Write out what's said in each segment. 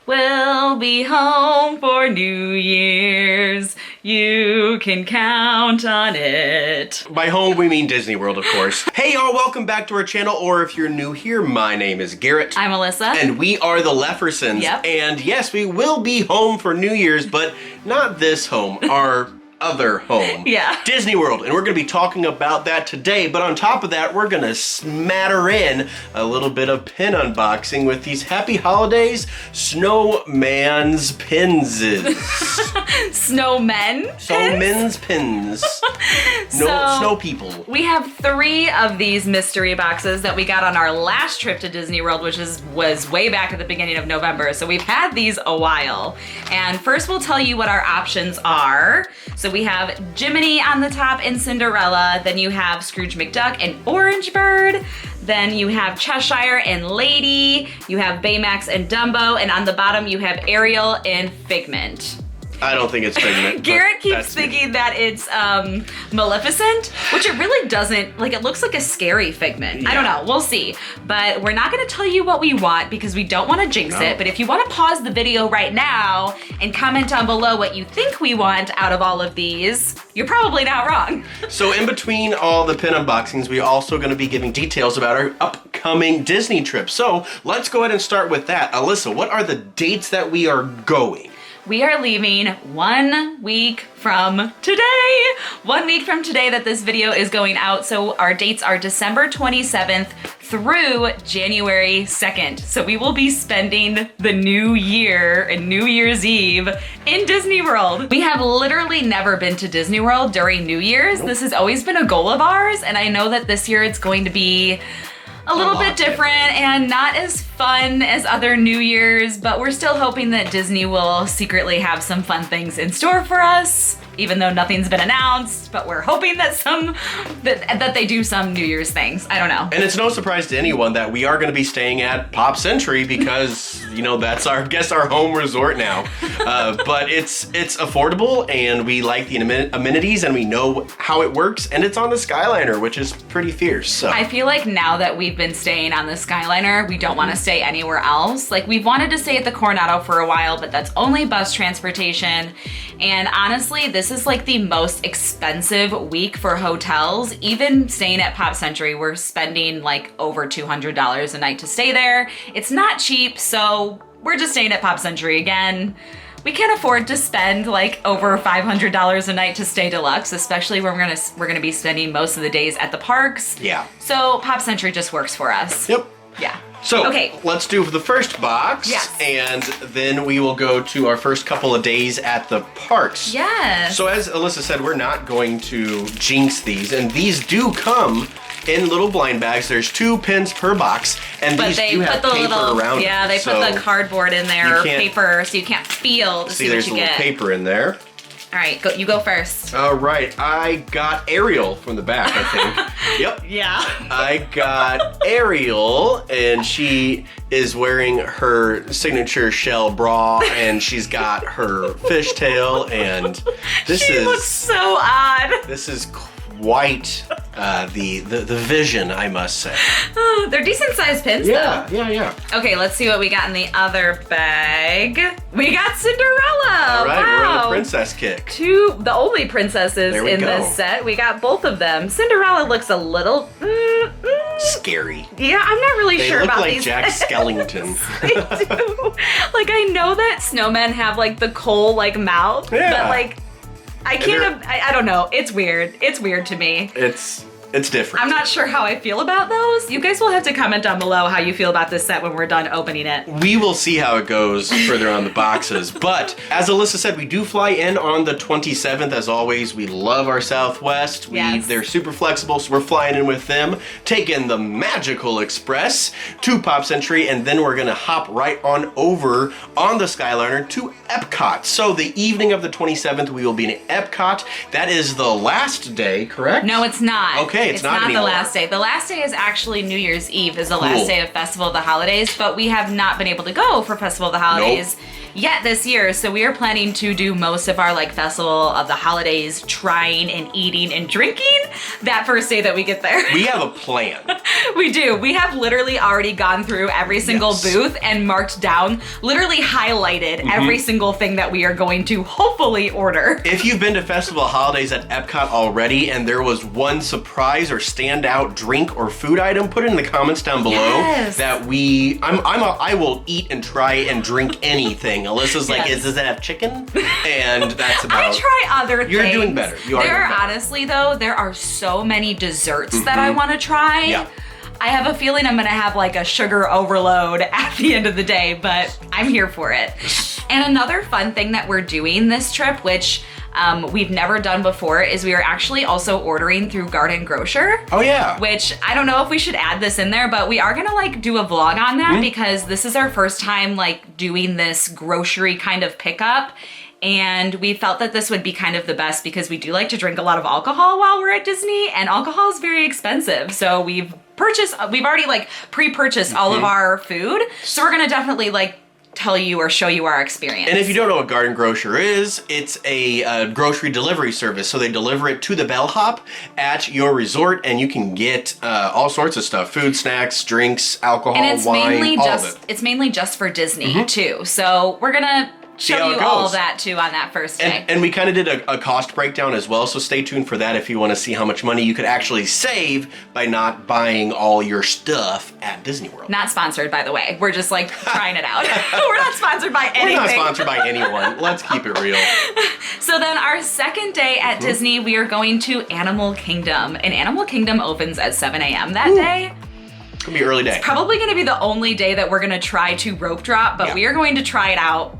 We'll be home for New Year's. You can count on it. By home, we mean Disney World, of course. Hey y'all, welcome back to our channel, or if you're new here, my name is Garrett. I'm Alyssa. And we are the Leffersons. Yep. And yes, we will be home for New Year's, but not this home, our other home. Yeah. Disney World, and we're going to be talking about that today, but on top of that, we're going to smatter in a little bit of pin unboxing with these Happy Holidays Snowman's Pinses. Snowmen? Snowmen's pins. Snow people. We have 3 of these mystery boxes that we got on our last trip to Disney World, which was way back at the beginning of November. So we've had these a while. And first we'll tell you what our options are. So we have Jiminy on the top and Cinderella. Then you have Scrooge McDuck and Orange Bird. Then you have Cheshire and Lady. You have Baymax and Dumbo. And on the bottom you have Ariel and Figment. I don't think it's Figment. Garrett keeps thinking that it's Maleficent, which it really doesn't. Like, it looks like a scary Figment. Yeah. I don't know. We'll see. But we're not going to tell you what we want because we don't want to jinx it. But if you want to pause the video right now and comment down below what you think we want out of all of these, you're probably not wrong. So in between all the pin unboxings, we're also going to be giving details about our upcoming Disney trip. So let's go ahead and start with that. Alyssa, what are the dates that we are going? We are leaving 1 week from today. 1 week from today that this video is going out. So our dates are December 27th through January 2nd. So we will be spending the new year and New Year's Eve in Disney World. We have literally never been to Disney World during New Year's. This has always been a goal of ours. And I know that this year it's going to be a little bit different and not as fun as other New Year's, but we're still hoping that Disney will secretly have some fun things in store for us, even though nothing's been announced, but we're hoping that that they do some New Year's things. I don't know. And it's no surprise to anyone that we are going to be staying at Pop Century because, you know, that's our home resort now. But it's affordable and we like the amenities and we know how it works, and it's on the Skyliner, which is pretty fierce. So I feel like now that we've been staying on the Skyliner, we don't want to stay anywhere else. Like, we've wanted to stay at the Coronado for a while, but that's only bus transportation. And honestly, this is like the most expensive week for hotels. Even staying at Pop Century, we're spending like over $200 a night to stay there. It's not cheap, so we're just staying at Pop Century again. We can't afford to spend like over $500 a night to stay deluxe, especially when we're gonna be spending most of the days at the parks. Yeah. So Pop Century just works for us. Yep. Yeah. So okay, let's do the first box. Yes. And then we will go to our first couple of days at the parks. Yes. So as Alyssa said, we're not going to jinx these, and these do come in little blind bags. There's 2 pins per box, and but these they do put have the paper little, around yeah, they them. put the cardboard in there, paper, so you can't feel to see what there's you a little get. paper in there. All right, you go first. All right, I got Ariel from the back, I think. Yep. Yeah. I got Ariel, and she is wearing her signature shell bra, and she's got her fishtail, and She looks so odd. This is quite the vision, I must say. Oh, they're decent sized pins though. Yeah. Okay, let's see what we got in the other bag. We got Cinderella. All right, wow. we're on the princess kick. The only princesses in this set. We got both of them. Cinderella looks a little scary. Yeah, I'm not really sure about like these. Jack Skellington. They do. Like, I know that snowmen have like the coal like mouth, but like I can't. I don't know. It's weird. It's weird to me. It's different. I'm not sure how I feel about those. You guys will have to comment down below how you feel about this set when we're done opening it. We will see how it goes further on the boxes. But as Alyssa said, we do fly in on the 27th. As always, we love our Southwest. They're super flexible, so we're flying in with them, taking the Magical Express to Pop Century, and then we're gonna hop right on over on the Skyliner to Epcot. So the evening of the 27th, we will be in Epcot. That is the last day, correct? No, it's not. Okay, it's not the last day. The last day is actually New Year's Eve, is the last day of Festival of the Holidays, but we have not been able to go for Festival of the Holidays yet this year. So we are planning to do most of our like festival of the holidays, trying and eating and drinking that first day that we get there. We have a plan. We do. We have literally already gone through every single booth and marked down, literally highlighted every single thing that we are going to hopefully order. If you've been to Festival of Holidays at Epcot already and there was one surprise or standout drink or food item, put it in the comments down below that I will eat and try and drink anything. Alyssa's like, does it have chicken? And that's about. I try other things. You're doing better. Honestly though, there are so many desserts that I want to try. Yeah. I have a feeling I'm gonna have like a sugar overload at the end of the day, but I'm here for it. And another fun thing that we're doing this trip, which we've never done before, is we are actually also ordering through Garden Grocer. Oh yeah. Which I don't know if we should add this in there, but we are gonna like do a vlog on that because this is our first time like doing this grocery kind of pickup. And we felt that this would be kind of the best because we do like to drink a lot of alcohol while we're at Disney, and alcohol is very expensive. So we've already like pre-purchased all of our food. So we're gonna definitely like tell you or show you our experience. And if you don't know what Garden Grocer is, it's a grocery delivery service. So they deliver it to the bellhop at your resort, and you can get all sorts of stuff: food, snacks, drinks, alcohol, and it's wine, mainly all just of it. It's mainly just for Disney too. So we're gonna show you all of that too on that first day. And we kind of did a cost breakdown as well, so stay tuned for that if you want to see how much money you could actually save by not buying all your stuff at Disney World. Not sponsored, by the way. We're just like trying it out. We're not sponsored by anything. We're not sponsored by anyone. Let's keep it real. So then our second day at Disney, we are going to Animal Kingdom. And Animal Kingdom opens at 7 a.m. that day. It's gonna be an early day. It's probably gonna be the only day that we're gonna try to rope drop, but we are going to try it out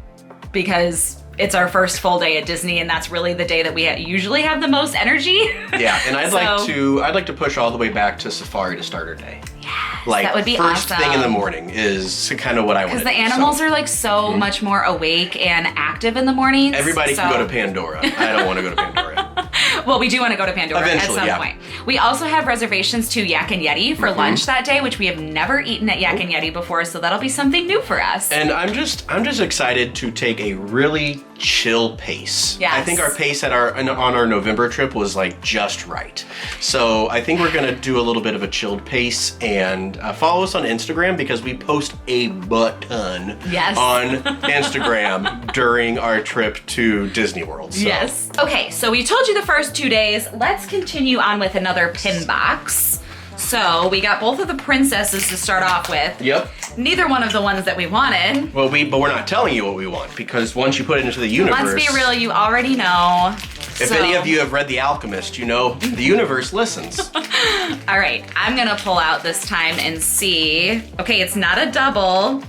because it's our first full day at Disney, and that's really the day that we usually have the most energy. Yeah, and I'd like to push all the way back to Safari to start our day. Yes, like, that would be first awesome. thing in the morning is kind of what I want to do. Because the animals are like so much more awake and active in the mornings. Everybody can go to Pandora. I don't want to go to Pandora. Well, we do want to go to Pandora Eventually, at some point. We also have reservations to Yak and Yeti for lunch that day, which we have never eaten at Yak and Yeti before, so that'll be something new for us. And I'm just excited to take a really chill pace. Yes. I think our pace on our November trip was like just right. So I think we're gonna do a little bit of a chilled pace, and follow us on Instagram because we post a butt ton on Instagram during our trip to Disney World. So. Yes. Okay, so we told you the first 2 days. Let's continue on with another pin box. So we got both of the princesses to start off with. Yep. Neither one of the ones that we wanted. Well, but we're not telling you what we want because once you put it into the universe. Let's be real, you already know. If any of you have read The Alchemist, you know the universe listens. All right, I'm gonna pull out this time and see. Okay, it's not a double.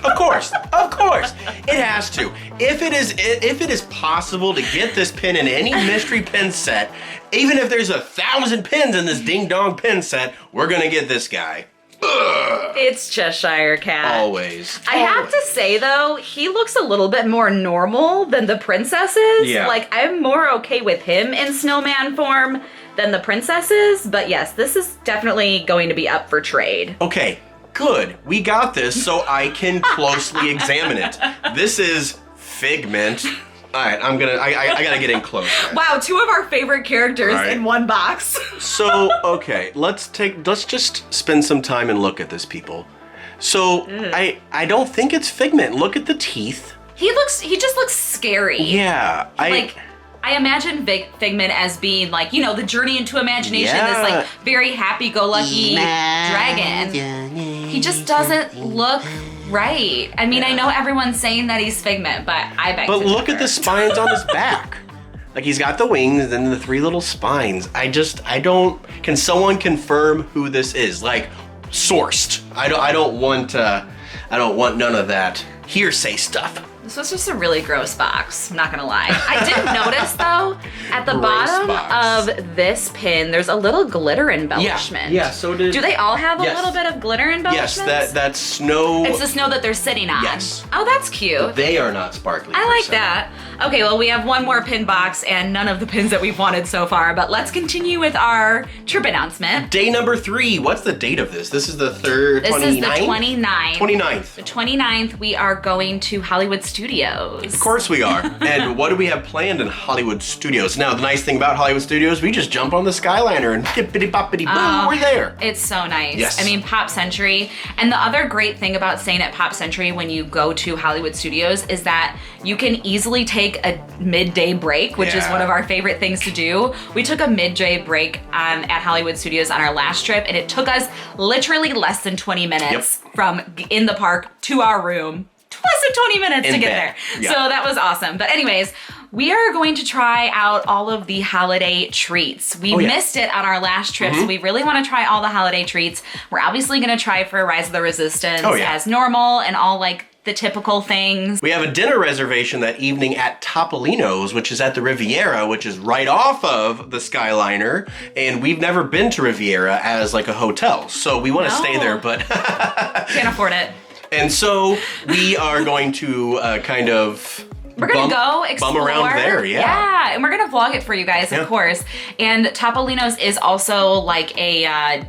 Of course, it has to. If it is possible to get this pin in any mystery pin set, even if there's 1,000 pins in this ding dong pin set, we're gonna get this guy. Ugh. It's Cheshire Cat. Always. I have to say though, he looks a little bit more normal than the princesses. Yeah. Like I'm more okay with him in snowman form than the princesses, but yes, this is definitely going to be up for trade. Okay, good. We got this so I can closely examine it. This is Figment. All right, I gotta get in close. Guys. Wow, two of our favorite characters in one box. So, okay, let's just spend some time and look at this, people. So, I don't think it's Figment. Look at the teeth. He just looks scary. Yeah, I imagine Figment as being like, you know, the journey into imagination, this like very happy-go-lucky dragon. He just doesn't look right. I mean, I know everyone's saying that he's Figment, but I beg to differ. But look at the spines on his back. Like he's got the wings and the 3 little spines. Can someone confirm who this is? Like, sourced. I don't want none of that hearsay stuff. This was just a really gross box, I'm not gonna lie. I did notice though, at the bottom of this pin, there's a little glitter embellishment. Yeah, so did... Do they all have a little bit of glitter embellishments? Yes, that's snow. It's the snow that they're sitting on. Yes. Oh, that's cute. They are not sparkly. I like that. Okay, well, we have one more pin box and none of the pins that we've wanted so far, but let's continue with our trip announcement. Day number 3. What's the date of this? This is the 3rd, 29th? This is the 29th. 29th. The 29th, we are going to Hollywood Studios. Of course we are. And what do we have planned in Hollywood Studios? Now, the nice thing about Hollywood Studios, we just jump on the Skyliner and dippity-boppity-boom, we're there. It's so nice. Yes. I mean, Pop Century. And the other great thing about staying at Pop Century when you go to Hollywood Studios is that you can easily take a midday break, which is one of our favorite things to do. We took a midday break at Hollywood Studios on our last trip, and it took us literally less than 20 minutes from in the park to our room. Less than 20 minutes to get there. Yeah. So that was awesome. But anyways, we are going to try out all of the holiday treats. We missed it on our last trip, so we really want to try all the holiday treats. We're obviously going to try for Rise of the Resistance as normal and all like the typical things. We have a dinner reservation that evening at Topolino's, which is at the Riviera, which is right off of the Skyliner. And we've never been to Riviera as like a hotel, so we want to stay there, but can't afford it. And so we are going to we're gonna go explore. Bum around there, Yeah, and we're gonna vlog it for you guys, of course. And Topolino's is also like a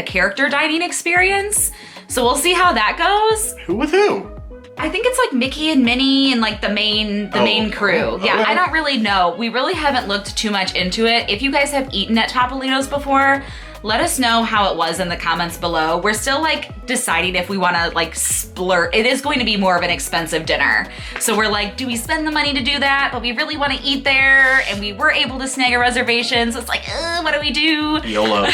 character dining experience. So we'll see how that goes. Who with who? I think it's like Mickey and Minnie and like the main crew. Yeah, I don't really know. We really haven't looked too much into it. If you guys have eaten at Topolino's before, let us know how it was in the comments below. We're still like deciding if we wanna like splurge. It is going to be more of an expensive dinner. So we're like, do we spend the money to do that? But we really wanna eat there, and we were able to snag a reservation. So it's like, what do we do? YOLO.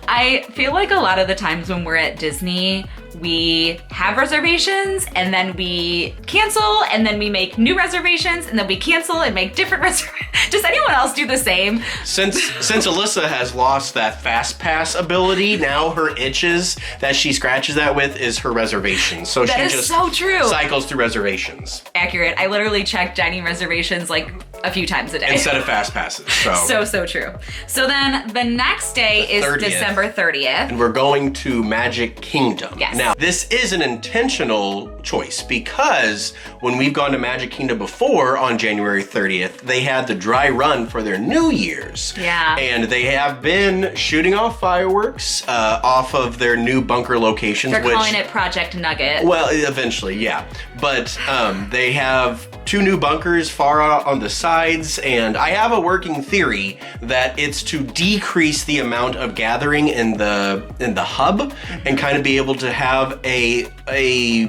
I feel like a lot of the times when we're at Disney, we have reservations and then we cancel and then we make new reservations and then we cancel and make different reservations. Does anyone else do the same? Since Alyssa has lost that fast pass ability, now her itches that she scratches that with is her reservations. So that she is just so true. Cycles through reservations. Accurate. I literally check dining reservations like a few times a day. Instead of fast passes. So true. So then the next day is 30th. December 30th. And we're going to Magic Kingdom. Yes. Now, this is an intentional choice because when we've gone to Magic Kingdom before on January 30th, they had the dry run for their New Year's. Yeah. And they have been shooting off fireworks off of their new bunker locations. They're calling it Project Nugget. Well, eventually, yeah. But they have 2 new bunkers far out on the sides, and I have a working theory that it's to decrease the amount of gathering in the hub and kind of be able to have a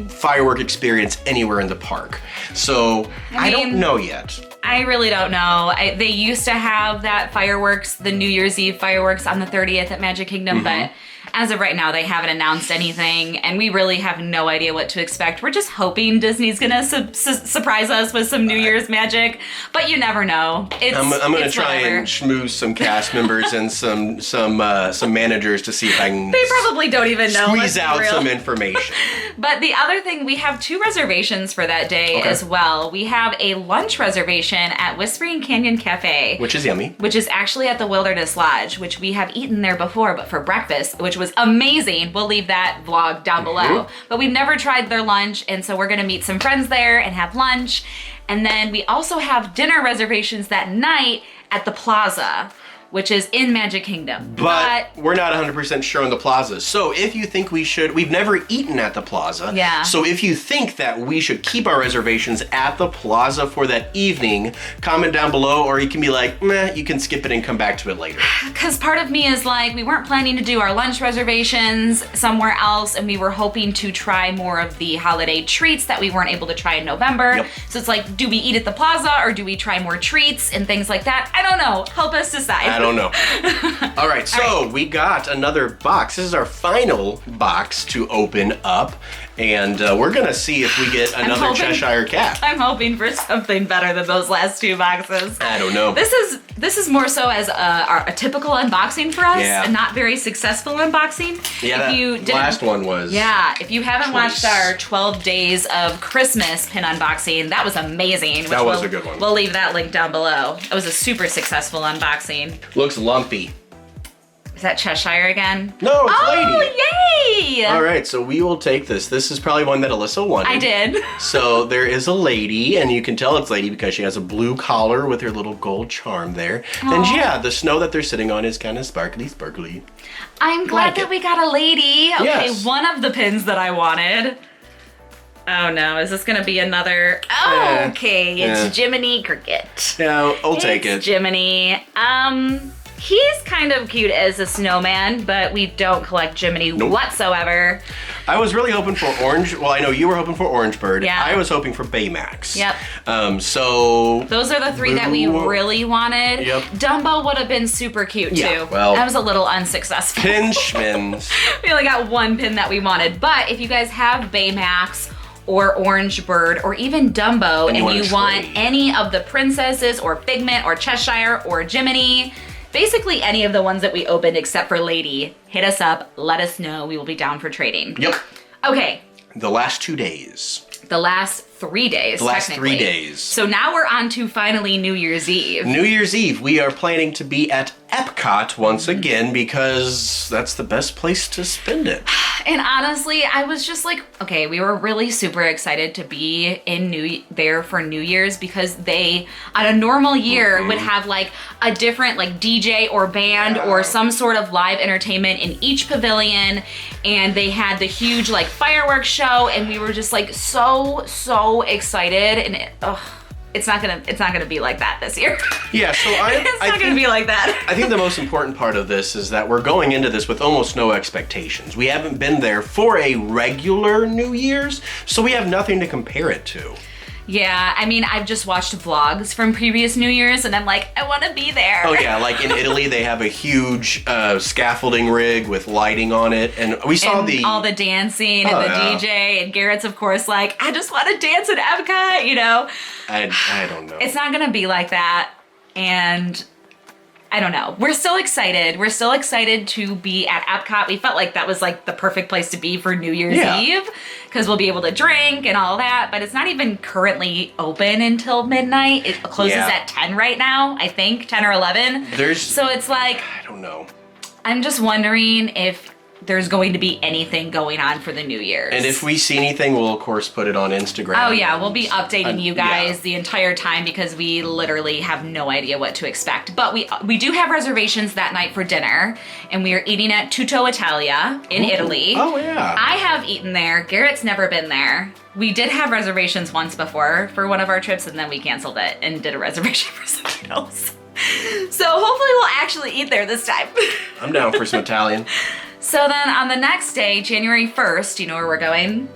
firework experience anywhere in the park. So I don't know yet. I really don't know. They used to have that fireworks, the New Year's Eve fireworks on the 30th at Magic Kingdom, but as of right now, they haven't announced anything, and we really have no idea what to expect. We're just hoping Disney's gonna surprise us with some New Year's magic, but you never know. I'm gonna try and schmooze some cast members and some managers to see if I can. They probably don't even know. Squeeze out some information. But the other thing, we have 2 reservations for that day as well. We have a lunch reservation at Whispering Canyon Cafe, which is yummy. Which is actually at the Wilderness Lodge, which we have eaten there before, but for breakfast, which was amazing. We'll leave that vlog down below. But we've never tried their lunch, and so we're gonna meet some friends there and have lunch. And then we also have dinner reservations that night at the Plaza, which is in Magic Kingdom. But we're not 100% sure on the Plaza. So if you think we've never eaten at the Plaza. Yeah. So if you think that we should keep our reservations at the Plaza for that evening, comment down below, or you can be like, meh, you can skip it and come back to it later. Because part of me is like, we weren't planning to do our lunch reservations somewhere else, and we were hoping to try more of the holiday treats that we weren't able to try in November. Yep. So it's like, do we eat at the Plaza or do we try more treats and things like that? I don't know. Help us decide. I don't know. All right, so we got another box. This is our final box to open up, And we're going to see if we get another Cheshire Cat. I'm hoping for something better than those last 2 boxes. I don't know. This is more so as a typical unboxing for us, Yeah. a not very successful unboxing. Yeah, last one was. Yeah, if you haven't watched our 12 Days of Christmas pin unboxing, that was amazing. That was a good one. We'll leave that link down below. It was a super successful unboxing. Looks lumpy. Is that Cheshire again? No, it's Lady. Oh, yay! All right, so we will take this. This is probably one that Alyssa wanted. I did. So there is a lady, and you can tell it's Lady because she has a blue collar with her little gold charm there. Aww. And yeah, the snow that they're sitting on is kind of sparkly. I'm glad that we got a lady. Okay, yes. One of the pins that I wanted. Oh no, is this gonna be another? Oh, okay, it's Jiminy Cricket. Yeah, I'll take it. Jiminy. He's kind of cute as a snowman, but we don't collect Jiminy whatsoever. I was really hoping for orange. Well, I know you were hoping for Orange Bird. Yeah. I was hoping for Baymax. Yep. So those are the 3 that we really wanted. Yep. Dumbo would have been super cute too. Well, that was a little unsuccessful. Pinchmans. We only got 1 pin that we wanted, but if you guys have Baymax or Orange Bird or even Dumbo and you want any of the princesses or Figment or Cheshire or Jiminy, basically any of the ones that we opened except for Lady, hit us up, let us know. We will be down for trading. Yep. Okay. The last 2 days. The last 3 days, The last 3 days. So now we're on to finally New Year's Eve. New Year's Eve, we are planning to be at Epcot once again because that's the best place to spend it. And honestly, I was just like, okay, we were really super excited to be there for New Year's because they, on a normal year, would have like a different like DJ or band or some sort of live entertainment in each pavilion. And they had the huge like fireworks show and we were just like so excited and it's not gonna be like that this year. Yeah, so it's not gonna be like that. I think the most important part of this is that we're going into this with almost no expectations. We haven't been there for a regular New Year's, so we have nothing to compare it to. Yeah, I mean, I've just watched vlogs from previous New Year's and I'm like, I want to be there. Oh yeah, like in Italy, they have a huge scaffolding rig with lighting on it. And we saw all the dancing and the DJ and Garrett's of course like, I just want to dance at Epcot, you know? I don't know. It's not going to be like that. And I don't know. We're still excited. We're still excited to be at Epcot. We felt like that was like the perfect place to be for New Year's Eve because we'll be able to drink and all that, but it's not even currently open until midnight. It closes at 10 right now, I think, 10 or 11. So it's like, I don't know. I'm just wondering if there's going to be anything going on for the New Year's. And if we see anything, we'll of course put it on Instagram. Oh yeah, we'll be updating you guys the entire time because we literally have no idea what to expect. But we do have reservations that night for dinner, and we are eating at Tutto Italia in Italy. Oh yeah. I have eaten there. Garrett's never been there. We did have reservations once before for one of our trips, and then we canceled it and did a reservation for something else. So hopefully we'll actually eat there this time. I'm down for some Italian. So then on the next day, January 1st, do you know where we're going?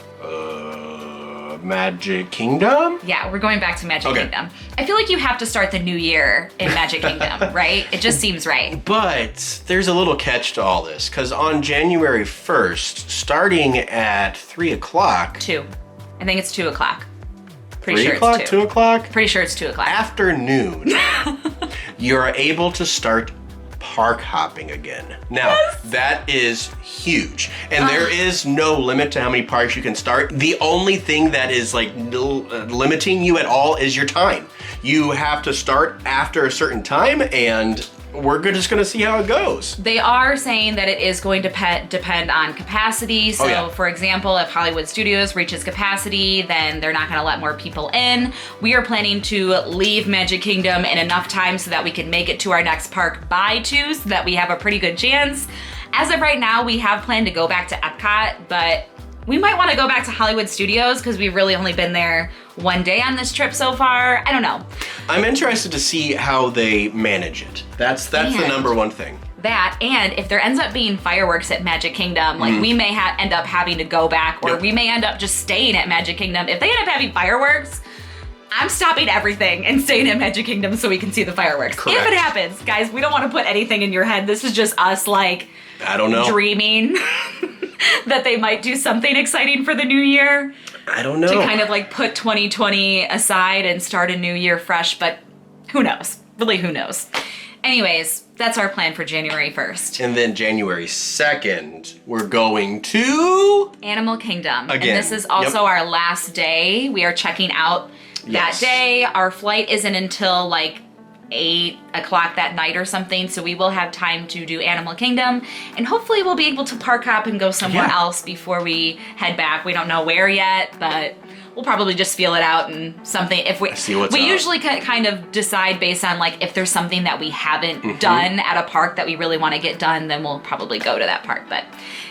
Magic Kingdom? Yeah, we're going back to Magic Kingdom. I feel like you have to start the new year in Magic Kingdom, right? It just seems right. But there's a little catch to all this, because on January 1st, starting at 3 o'clock... 2. I think it's 2 o'clock. Pretty sure it's 2 o'clock? Pretty sure it's 2 o'clock. Afternoon, you're able to start park hopping again. Now, that is huge. And there is no limit to how many parks you can start. The only thing that is like limiting you at all is your time. You have to start after a certain time and we're just gonna see how it goes. They are saying that it is going to depend on capacity. So for example, if Hollywood Studios reaches capacity, then they're not gonna let more people in. We are planning to leave Magic Kingdom in enough time so that we can make it to our next park by 2, so that we have a pretty good chance. As of right now, we have planned to go back to Epcot, but we might want to go back to Hollywood Studios because we've really only been there one day on this trip so far. I don't know. I'm interested to see how they manage it. That's the number one thing. That, and if there ends up being fireworks at Magic Kingdom, like we may end up having to go back, or we may end up just staying at Magic Kingdom. If they end up having fireworks, I'm stopping everything and staying at Magic Kingdom so we can see the fireworks. Correct. If it happens, guys, we don't want to put anything in your head. This is just us like, I don't know, dreaming. that they might do something exciting for the new year. I don't know. To kind of like put 2020 aside and start a new year fresh, but who knows? Really, who knows? Anyways, that's our plan for January 1st. And then January 2nd, we're going to... Animal Kingdom. Again. And this is also our last day. We are checking out that day. Our flight isn't until like 8 o'clock that night or something, so we will have time to do Animal Kingdom, and hopefully we'll be able to park up and go somewhere else before we head back. We don't know where yet, but we'll probably just feel it out and something. If we see what's we up. Usually kind of decide based on like if there's something that we haven't done at a park that we really want to get done, then we'll probably go to that park. But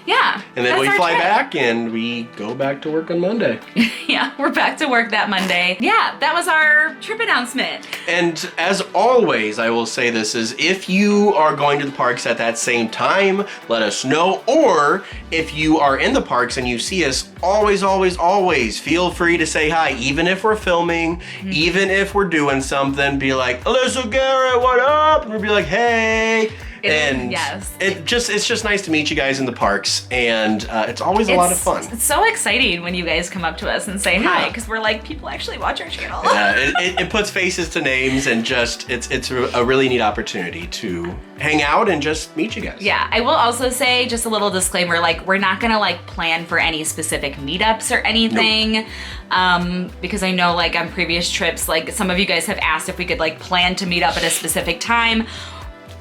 yeah, and then we fly back and we go back to work on Monday. Yeah, we're back to work that Monday. Yeah, that was our trip announcement. And as always, I will say this is if you are going to the parks at that same time, let us know. Or if you are in the parks and you see us, always feel free to say hi, even if we're filming, even if we're doing something. Be like, Alyssa, Garrett, what up? And we'll be like, hey. It's just nice to meet you guys in the parks, and it's always a lot of fun. It's so exciting when you guys come up to us and say hi, because we're like, people actually watch our channel. Yeah, it puts faces to names, and just it's a really neat opportunity to hang out and just meet you guys. Yeah, I will also say just a little disclaimer, like we're not gonna like plan for any specific meetups or anything. Nope. Because I know like on previous trips, like some of you guys have asked if we could like plan to meet up at a specific time.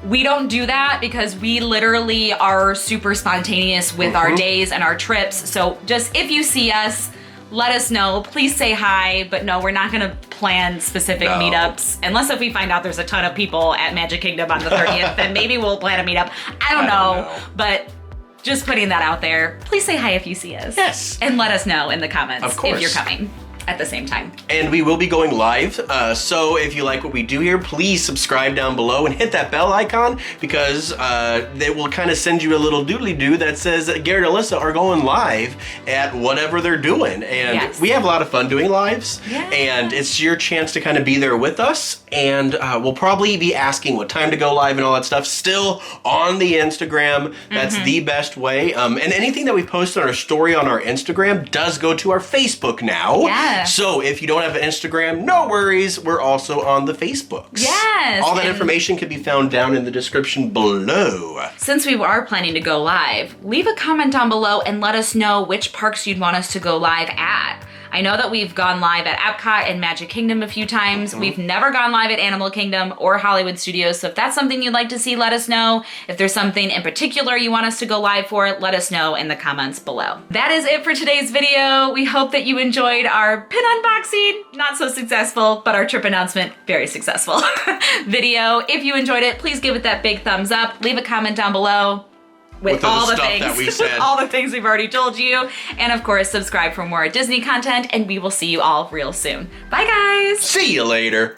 We don't do that because we literally are super spontaneous with our days and our trips. So just if you see us, let us know. Please say hi. But no, we're not gonna plan specific meetups. Unless if we find out there's a ton of people at Magic Kingdom on the 30th, then maybe we'll plan a meetup. I don't know. But just putting that out there. Please say hi if you see us. Yes. And let us know in the comments of course. If you're coming at the same time. And we will be going live, so if you like what we do here, please subscribe down below and hit that bell icon, because they will kind of send you a little doodly-doo that says that Garrett and Alyssa are going live at whatever they're doing. And we have a lot of fun doing lives, and it's your chance to kind of be there with us. And we'll probably be asking what time to go live and all that stuff still on the Instagram. That's the best way. And anything that we post on our story on our Instagram does go to our Facebook now. Yeah. So if you don't have an Instagram, no worries. We're also on the Facebooks. Yes. All that information can be found down in the description below. Since we are planning to go live, leave a comment down below and let us know which parks you'd want us to go live at. I know that we've gone live at Epcot and Magic Kingdom a few times. We've never gone live at Animal Kingdom or Hollywood Studios. So if that's something you'd like to see, let us know. If there's something in particular you want us to go live for, let us know in the comments below. That is it for today's video. We hope that you enjoyed our pin unboxing, not so successful, but our trip announcement, very successful video. If you enjoyed it, please give it that big thumbs up. Leave a comment down below. With all the things that we said. all the things we've already told you. And of course, subscribe for more Disney content, and we will see you all real soon. Bye, guys. See you later.